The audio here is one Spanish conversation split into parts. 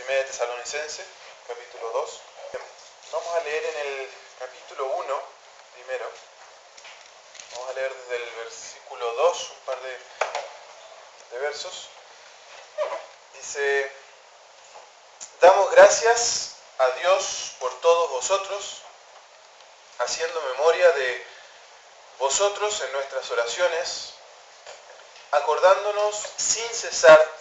1 Tesalonicenses, capítulo 2. Vamos a leer en el capítulo 1 primero. Vamos a leer desde el versículo 2, un par de versos. Dice: damos gracias a Dios por todos vosotros, haciendo memoria de vosotros en nuestras oraciones, acordándonos sin cesar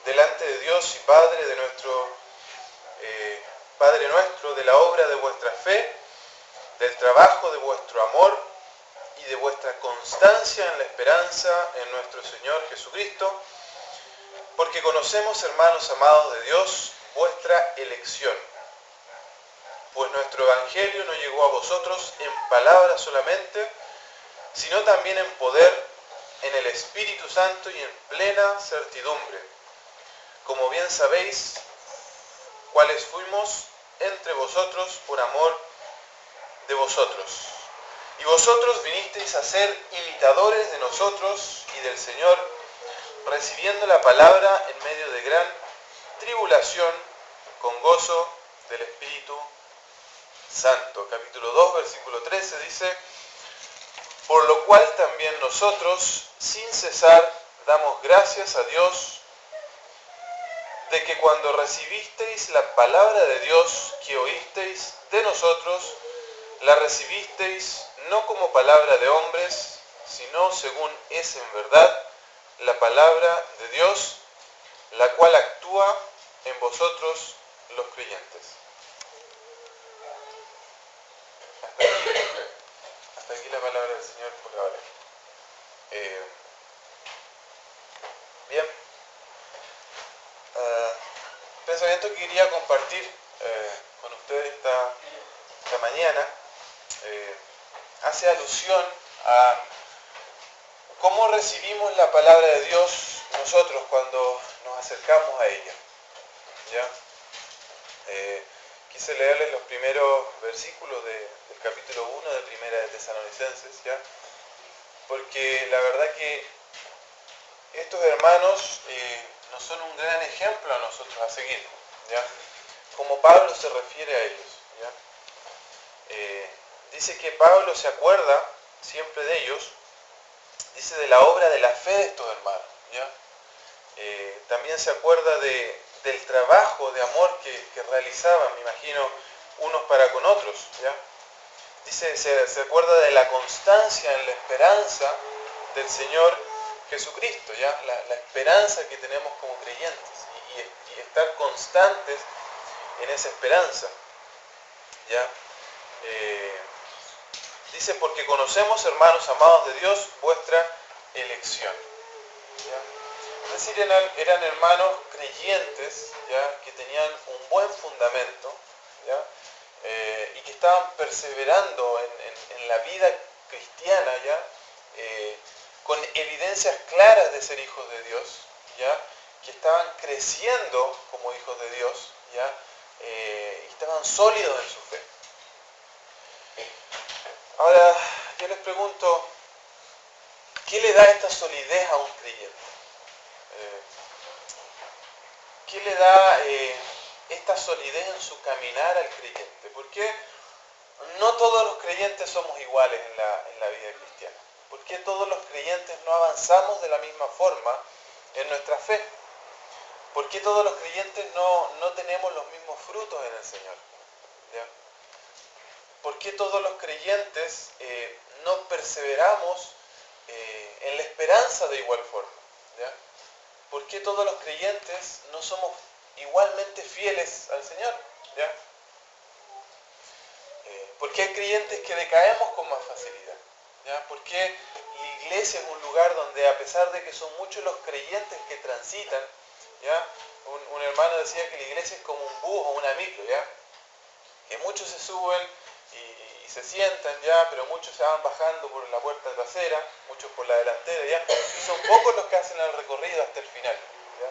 delante de Dios y Padre de Padre nuestro, de la obra de vuestra fe, del trabajo de vuestro amor y de vuestra constancia en la esperanza en nuestro Señor Jesucristo, porque conocemos, hermanos amados de Dios, vuestra elección. Pues nuestro Evangelio no llegó a vosotros en palabra solamente, sino también en poder, en el Espíritu Santo y en plena certidumbre. Como bien sabéis, cuáles fuimos entre vosotros por amor de vosotros. Y vosotros vinisteis a ser imitadores de nosotros y del Señor, recibiendo la palabra en medio de gran tribulación, con gozo del Espíritu Santo. Capítulo 2, versículo 13 dice: por lo cual también nosotros, sin cesar, damos gracias a Dios, de que cuando recibisteis la palabra de Dios que oísteis de nosotros, la recibisteis no como palabra de hombres, sino según es en verdad la palabra de Dios, la cual actúa en vosotros los creyentes. Hasta aquí la palabra del Señor por ahora. Bien. Pensamiento que quería compartir con ustedes esta mañana hace alusión a cómo recibimos la palabra de Dios nosotros cuando nos acercamos a ella. ¿Ya? Quise leerles los primeros versículos del capítulo 1 de 1 de Tesalonicenses, ¿ya? Porque la verdad que estos hermanos nos son un gran ejemplo a nosotros a seguir, ¿ya? Como Pablo se refiere a ellos, ¿ya? Dice que Pablo se acuerda siempre de ellos, dice de la obra de la fe de estos hermanos, ¿ya? También se acuerda del trabajo de amor que realizaban, me imagino, unos para con otros, ¿ya? Dice, se acuerda de la constancia en la esperanza del Señor Jesucristo, ¿ya? La esperanza que tenemos como creyentes y estar constantes en esa esperanza, ¿ya? Dice, porque conocemos, hermanos amados de Dios, vuestra elección, ¿ya? Es decir, eran hermanos creyentes, ¿ya? Que tenían un buen fundamento, ¿ya? Y que estaban perseverando en la vida cristiana, ¿ya? Con evidencias claras de ser hijos de Dios, ¿ya? Que estaban creciendo como hijos de Dios, ¿ya? Y estaban sólidos en su fe. Ahora, yo les pregunto, ¿qué le da esta solidez a un creyente? ¿Qué le da esta solidez en su caminar al creyente? Porque no todos los creyentes somos iguales en la vida cristiana. ¿Por qué todos los creyentes no avanzamos de la misma forma en nuestra fe? ¿Por qué todos los creyentes no tenemos los mismos frutos en el Señor? ¿Ya? ¿Por qué todos los creyentes no perseveramos en la esperanza de igual forma? ¿Ya? ¿Por qué todos los creyentes no somos igualmente fieles al Señor? ¿Ya? ¿Por qué hay creyentes que decaemos con más facilidad? ¿Ya? ¿Por qué la iglesia es un lugar donde, a pesar de que son muchos los creyentes que transitan, ¿ya? Un hermano decía que la iglesia es como un bus o una micro, ¿ya? Que muchos se suben y se sientan, ¿ya? Pero muchos se van bajando por la puerta trasera, muchos por la delantera, ¿ya? Y son pocos los que hacen el recorrido hasta el final, ¿ya?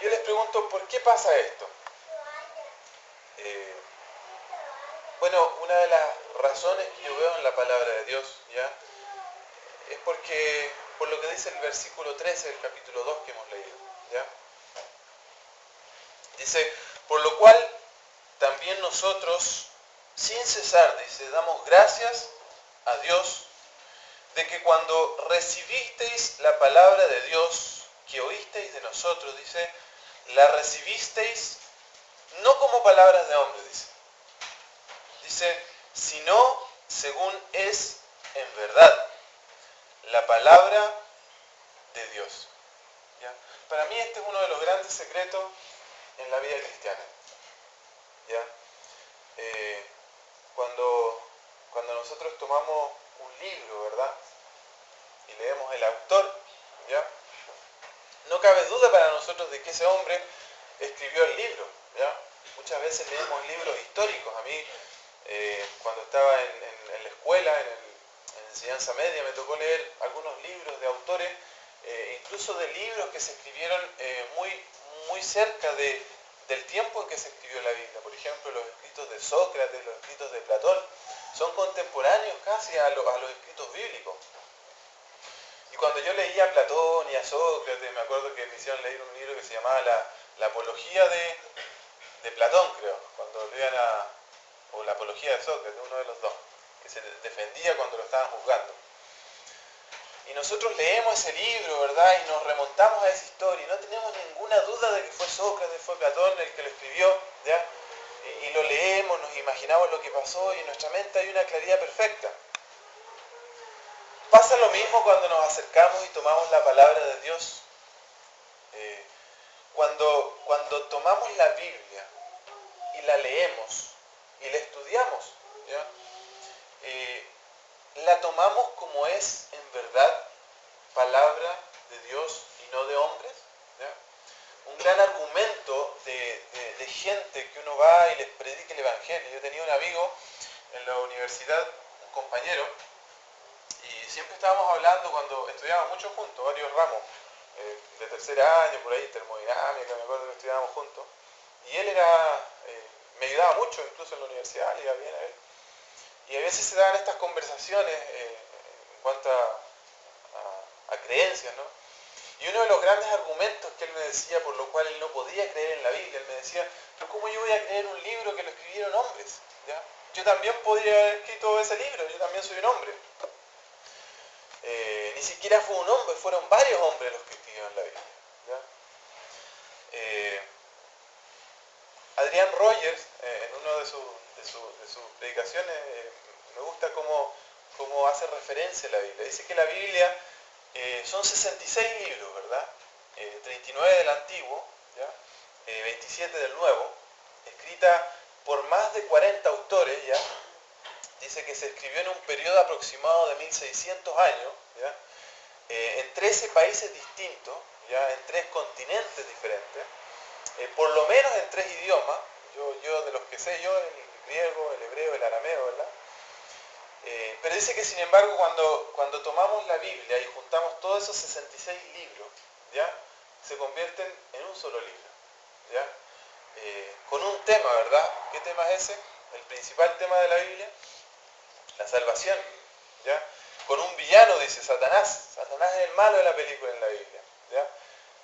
Yo les pregunto, ¿por qué pasa esto? Bueno, una de las razones que yo veo en la palabra de Dios, ¿ya? Es por lo que dice el versículo 13 del capítulo 2 que hemos leído, Dice, por lo cual también nosotros, sin cesar, dice, damos gracias a Dios de que cuando recibisteis la palabra de Dios que oísteis de nosotros, dice, la recibisteis no como palabras de hombre, dice, sino según es en verdad la palabra de Dios. ¿Ya? Para mí este es uno de los grandes secretos en la vida cristiana. ¿Ya? Cuando nosotros tomamos un libro, ¿verdad? Y leemos el autor, ¿ya? No cabe duda para nosotros de que ese hombre escribió el libro, ¿ya? Muchas veces leemos libros históricos. A mí, cuando estaba en la escuela, en enseñanza media, me tocó leer algunos libros de autores, incluso de libros que se escribieron muy cerca del tiempo en que se escribió la Biblia. Por ejemplo, los escritos de Sócrates, los escritos de Platón, son contemporáneos casi a los escritos bíblicos. Y cuando yo leía a Platón y a Sócrates, me acuerdo que me hicieron leer un libro que se llamaba La Apología de Platón, creo, cuando leían o la Apología de Sócrates, uno de los dos, que se defendía cuando lo estaban juzgando. Y nosotros leemos ese libro, ¿verdad? Y nos remontamos a esa historia y no tenemos ninguna duda de que fue Sócrates, fue Platón el que lo escribió, ¿ya? Y lo leemos, nos imaginamos lo que pasó y en nuestra mente hay una claridad perfecta. Pasa lo mismo cuando nos acercamos y tomamos la palabra de Dios. Cuando tomamos la Biblia y la leemos y la estudiamos, ¿ya? La tomamos como es en verdad palabra de Dios y no de hombres, ¿ya? Un gran argumento de gente que uno va y les predica el Evangelio. Yo tenía un amigo en la universidad, un compañero, y siempre estábamos hablando cuando estudiábamos mucho juntos, varios ramos, de tercer año, por ahí, termodinámica, me acuerdo que estudiábamos juntos, y él me ayudaba mucho, incluso en la universidad, le iba bien a él. Y a veces se daban estas conversaciones en cuanto a creencias, ¿no? Y uno de los grandes argumentos que él me decía, por lo cual él no podía creer en la Biblia, él me decía, pero ¿cómo yo voy a creer un libro que lo escribieron hombres? ¿Ya? Yo también podría haber escrito ese libro, yo también soy un hombre. Ni siquiera fue un hombre, fueron varios hombres los que escribieron la Biblia, ¿ya? Adrian Rogers, en una de sus predicaciones, me gusta cómo hace referencia a la Biblia. Dice que la Biblia son 66 libros, ¿verdad? 39 del Antiguo, ¿ya? 27 del Nuevo, escrita por más de 40 autores, ¿ya? Dice que se escribió en un periodo aproximado de 1600 años, ¿ya? En 13 países distintos, ¿ya? En 3 continentes diferentes, por lo menos en 3 idiomas. Yo de los que sé yo, el griego, el hebreo, el arameo, ¿verdad? Pero dice que sin embargo cuando tomamos la Biblia y juntamos todos esos 66 libros, ¿ya? Se convierten en un solo libro, ¿ya? Con un tema, ¿verdad? ¿Qué tema es ese? El principal tema de la Biblia, la salvación, ¿ya? Con un villano, dice Satanás. Satanás es el malo de la película en la Biblia, ¿ya?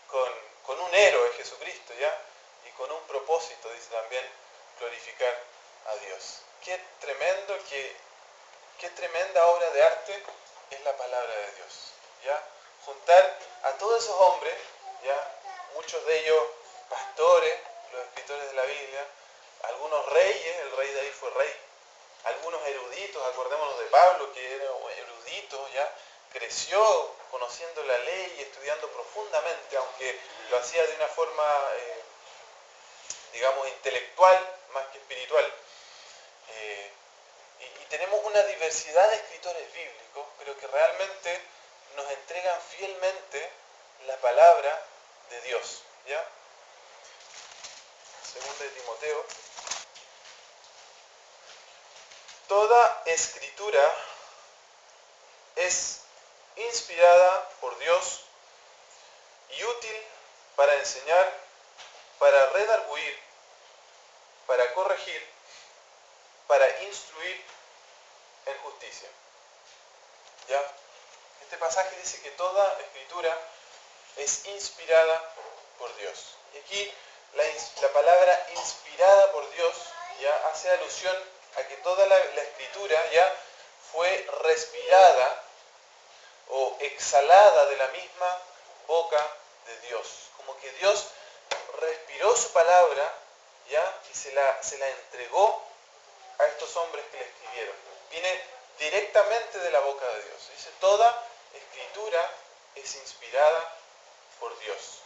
Con un héroe, Jesucristo, ¿ya? Y con un propósito, dice también, glorificar a Dios. Qué tremenda obra de arte es la palabra de Dios, ¿ya? Juntar a todos esos hombres, ¿ya? Muchos de ellos pastores, los escritores de la Biblia, algunos reyes, el rey David fue rey, algunos eruditos, acordémonos de Pablo, que era un erudito, ¿ya? Creció conociendo la ley y estudiando profundamente, aunque lo hacía de una forma, digamos, intelectual más que espiritual. Y tenemos una diversidad de escritores bíblicos, pero que realmente nos entregan fielmente la palabra de Dios, ¿ya? Segunda de Timoteo. Toda escritura es inspirada por Dios y útil para enseñar, para redarguir, para corregir, para instruir en justicia. ¿Ya? Este pasaje dice que toda escritura es inspirada por Dios. Y aquí la palabra inspirada por Dios ya hace alusión a que toda la escritura ya fue respirada o exhalada de la misma boca de Dios. Como que Dios respiró su palabra ya y se la entregó a estos hombres que le escribieron. Viene directamente de la boca de Dios. Dice, toda escritura es inspirada por Dios.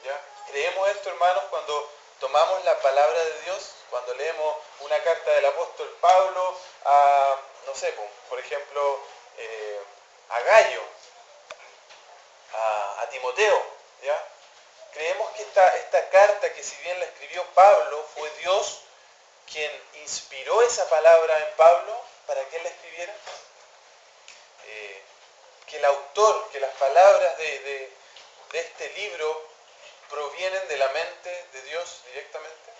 ¿Ya? ¿Creemos esto, hermanos, cuando tomamos la palabra de Dios? Cuando leemos una carta del apóstol Pablo a, no sé, por ejemplo, a Gallo, a Timoteo, ¿ya? Creemos que esta carta, que si bien la escribió Pablo, fue Dios quien inspiró esa palabra en Pablo para que él la escribiera. Que el autor, que las palabras de este libro provienen de la mente de Dios directamente.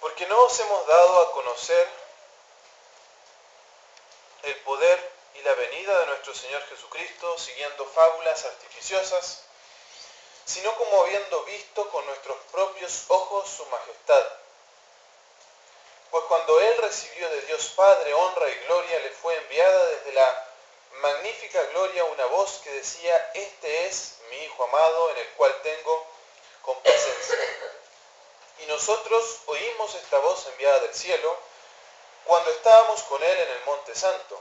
Porque no os hemos dado a conocer el poder y la venida de nuestro Señor Jesucristo siguiendo fábulas artificiosas, sino como habiendo visto con nuestros propios ojos su majestad. Pues cuando Él recibió de Dios Padre honra y gloria, le fue enviada desde la magnífica gloria una voz que decía: Este es mi Hijo amado, en el cual tengo complacencia. Y nosotros oímos esta voz enviada del cielo cuando estábamos con Él en el Monte Santo.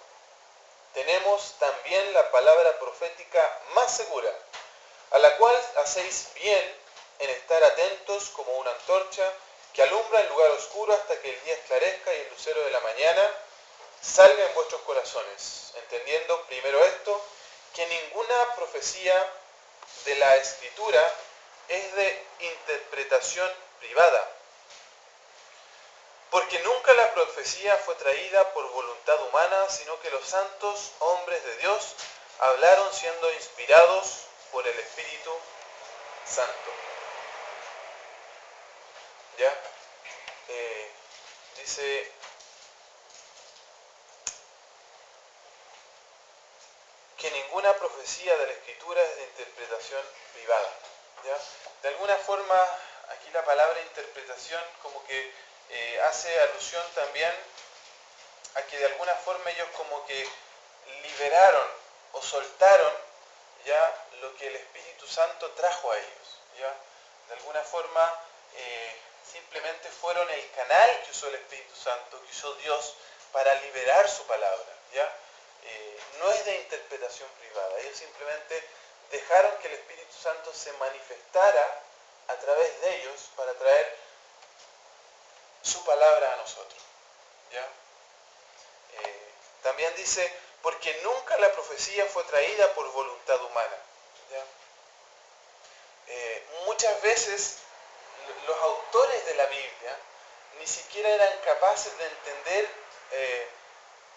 Tenemos también la palabra profética más segura, a la cual hacéis bien en estar atentos como una antorcha que alumbra el lugar oscuro hasta que el día esclarezca y el lucero de la mañana salga en vuestros corazones, entendiendo primero esto, que ninguna profecía de la Escritura es de interpretación privada, porque nunca la profecía fue traída por voluntad humana, sino que los santos hombres de Dios hablaron siendo inspirados por el Espíritu Santo. ¿Ya? Dice, que ninguna profecía de la Escritura es de interpretación privada. ¿Ya? De alguna forma, aquí la palabra interpretación como que hace alusión también a que de alguna forma ellos como que liberaron o soltaron ya lo que el Espíritu Santo trajo a ellos. ¿Ya? De alguna forma simplemente fueron el canal que usó el Espíritu Santo, que usó Dios para liberar su palabra. ¿Ya? No es de interpretación privada. Ellos simplemente dejaron que el Espíritu Santo se manifestara a través de ellos para traer su palabra a nosotros. ¿Ya? También dice, porque nunca la profecía fue traída por voluntad humana. ¿Ya? Muchas veces los autores de la Biblia ni siquiera eran capaces de entender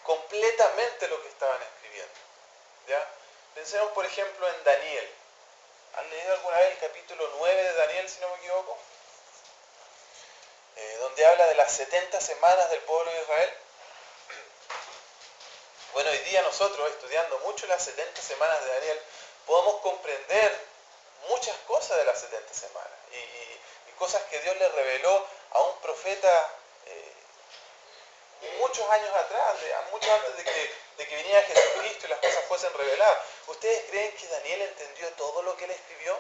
completamente lo que estaban escribiendo. ¿Ya? Pensemos, por ejemplo, en Daniel. ¿Han leído alguna vez el capítulo 9 de Daniel, si no me equivoco? Donde habla de las 70 semanas del pueblo de Israel. Bueno, hoy día nosotros, estudiando mucho las 70 semanas de Daniel, podemos comprender muchas cosas de las 70 semanas y cosas que Dios le reveló a un profeta muchos años atrás, mucho antes de que viniera Jesucristo y las cosas fuesen reveladas. ¿Ustedes creen que Daniel entendió todo lo que él escribió?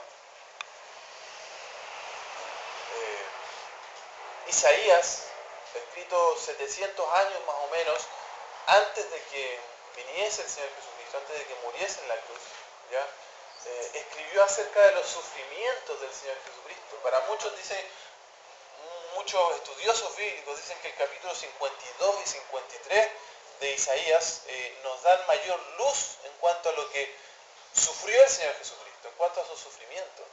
Isaías, escrito 700 años más o menos antes de que viniese el Señor Jesucristo, antes de que muriese en la cruz, ¿ya? Escribió acerca de los sufrimientos del Señor Jesucristo. Para muchos muchos estudiosos bíblicos dicen que el capítulo 52 y 53 de Isaías nos dan mayor luz en cuanto a lo que sufrió el Señor Jesucristo, en cuanto a sus sufrimientos.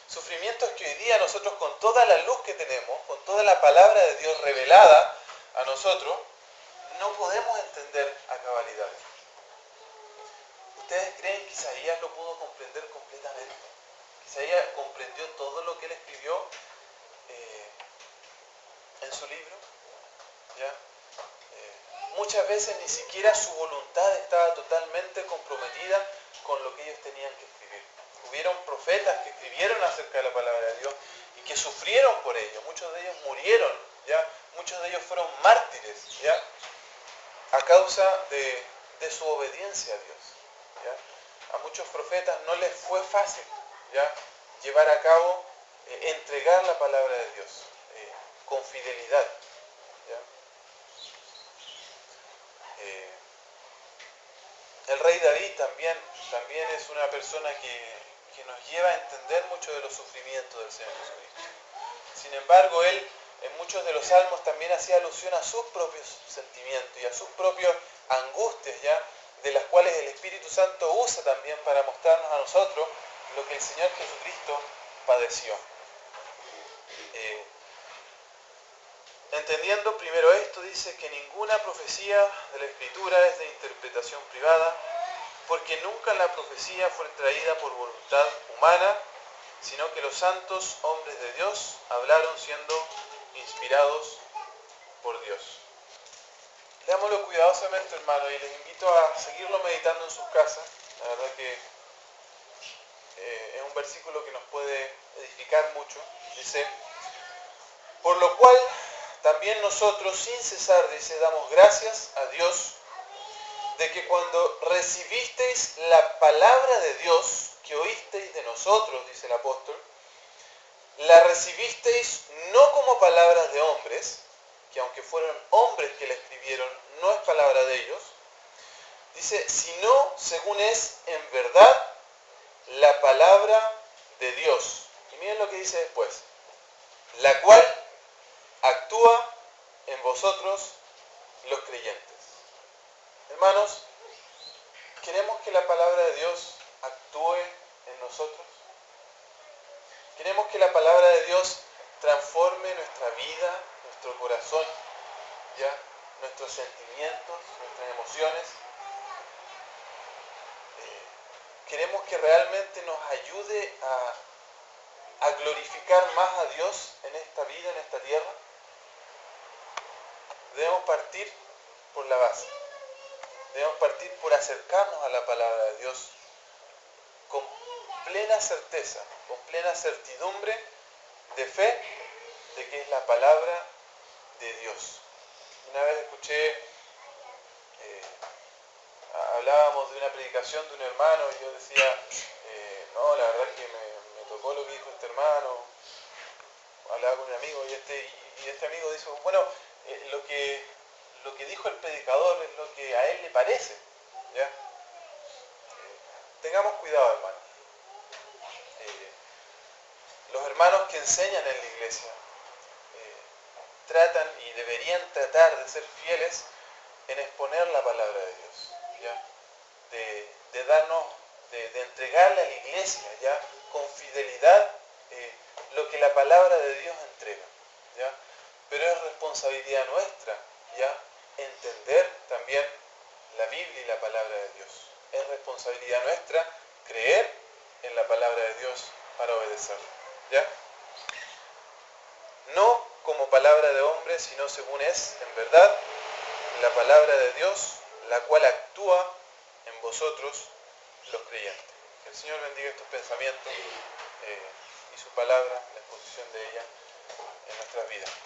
Sufrimientos que hoy día nosotros, con toda la luz que tenemos, con toda la palabra de Dios revelada a nosotros, no podemos entender a cabalidad. ¿Ustedes creen que Isaías lo pudo comprender completamente? ¿Isaías comprendió todo lo que él escribió en su libro? ¿Ya? Muchas veces ni siquiera su voluntad estaba totalmente comprometida con lo que ellos tenían que escribir. hubieron profetas que escribieron acerca de la palabra de Dios y que sufrieron por ello. Muchos de ellos murieron, ¿ya? Muchos de ellos fueron mártires, ¿ya? A causa de su obediencia a Dios, ¿ya? A muchos profetas no les fue fácil, ¿ya? Llevar a cabo, entregar la palabra de Dios con fidelidad, ¿ya? El rey David también es una persona que nos lleva a entender mucho de los sufrimientos del Señor Jesucristo. Sin embargo, él en muchos de los salmos también hacía alusión a sus propios sentimientos y a sus propias angustias, ¿ya? De las cuales el Espíritu Santo usa también para mostrarnos a nosotros lo que el Señor Jesucristo padeció. Entendiendo primero esto, dice que ninguna profecía de la Escritura es de interpretación privada, porque nunca la profecía fue traída por voluntad humana, sino que los santos hombres de Dios hablaron siendo inspirados por Dios. Leámoslo cuidadosamente, hermano, y les invito a seguirlo meditando en sus casas. La verdad que es un versículo que nos puede edificar mucho. Dice: por lo cual también nosotros sin cesar, dice, damos gracias a Dios de que cuando recibisteis la palabra de Dios que oísteis de nosotros, dice el apóstol, la recibisteis no como palabras de hombres, que aunque fueron hombres que la escribieron, no es palabra de ellos, dice, sino según es en verdad la palabra de Dios. Y miren lo que dice después: la cual actúa en vosotros los creyentes. Hermanos, ¿queremos que la palabra de Dios actúe en nosotros? ¿Queremos que la palabra de Dios transforme nuestra vida, nuestro corazón, ¿ya? Nuestros sentimientos, nuestras emociones? ¿Queremos que realmente nos ayude a glorificar más a Dios en esta vida, en esta tierra? Debemos partir por la base. Debemos partir por acercarnos a la palabra de Dios con plena certeza, con plena certidumbre de fe de que es la palabra de Dios. Una vez escuché, hablábamos de una predicación de un hermano y yo decía, no, la verdad es que me tocó lo que dijo este hermano. Hablaba con un amigo y este amigo dijo, bueno, lo que dijo el predicador es lo que a él le parece, ¿ya? Tengamos cuidado, hermano. Los hermanos que enseñan en la iglesia tratan y deberían tratar de ser fieles en exponer la palabra de Dios, ¿ya? De darnos, de entregarle a la iglesia, ¿ya? Con fidelidad lo que la palabra de Dios entrega, ¿ya? Pero es responsabilidad nuestra, ¿ya? Entender también la Biblia y la palabra de Dios. Es responsabilidad nuestra creer en la palabra de Dios para obedecerla, ¿ya? No como palabra de hombre, sino según es, en verdad, la palabra de Dios, la cual actúa en vosotros los creyentes. Que el Señor bendiga estos pensamientos y su palabra, la exposición de ella en nuestras vidas.